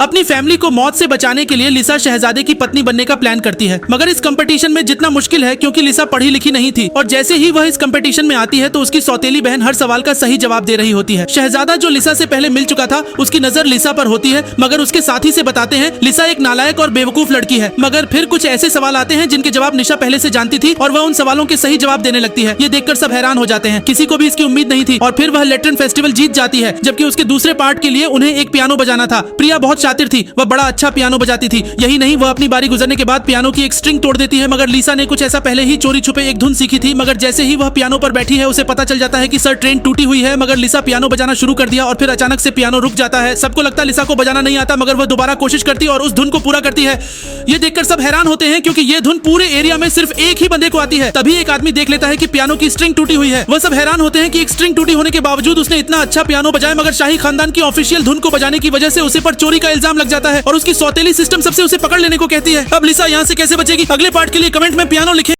अपनी फैमिली को मौत से बचाने के लिए लिसा शहजादे की पत्नी बनने का प्लान करती है, मगर इस कंपटीशन में जितना मुश्किल है क्योंकि लिसा पढ़ी लिखी नहीं थी और जैसे ही वह इस कंपटीशन में आती है तो उसकी सौतेली बहन हर सवाल का सही जवाब दे रही होती है। शहजादा जो लिसा से पहले मिल चुका था उसकी नजर लिसा पर होती है, मगर उसके साथी से बताते हैं लिसा एक नालायक और बेवकूफ लड़की है। मगर फिर कुछ ऐसे सवाल आते हैं जिनके जवाब निशा पहले से जानती थी और वह उन सवालों के सही जवाब देने लगती है। ये देखकर सब हैरान हो जाते हैं, किसी को भी इसकी उम्मीद नहीं थी। और फिर वह लेटरन फेस्टिवल जीत जाती है, जबकि उसके दूसरे पार्ट के लिए उन्हें एक पियानो बजाना था। प्रिया बहुत शातिर थी, वह बड़ा अच्छा पियानो बजाती थी। यही नहीं, वह अपनी बारी गुजरने के बाद पियानो की एक स्ट्रिंग तोड़ देती है, मगर लिसा ने कुछ ऐसा पहले ही चोरी छुपे एक धुन सीखी थी। मगर जैसे ही वह पियानो पर बैठी है उसे पता चल जाता है कि सर ट्रेन टूटी हुई है। मगर लिसा पियानो बजाना शुरू कर दिया और फिर अचानक से पियानो रुक जाता है। सबको लगता है लिसा को बजाना नहीं आता, मगर वह दोबारा कोशिश करती है और उस धुन को पूरा करती है। ये देखकर सब हैरान होते हैं क्योंकि ये धुन पूरे एरिया में सिर्फ एक ही बंदे को आती है। तभी एक आदमी देख लेता है कि पियानो की स्ट्रिंग टूटी हुई है। वह सब हैरान होते हैं कि एक स्ट्रिंग टूटी होने के बावजूद उसने इतना अच्छा पियानो बजाया, मगर शाही खानदान की ऑफिशियल धुन को बजाने की वजह से उसे पर चोरी का इल्जाम लग जाता है और उसकी सौतेली सिस्टम सबसे उसे पकड़ लेने को कहती है। अब लिसा यहाँ से कैसे बचेगी? अगले पार्ट के लिए कमेंट में पियानो लिखें।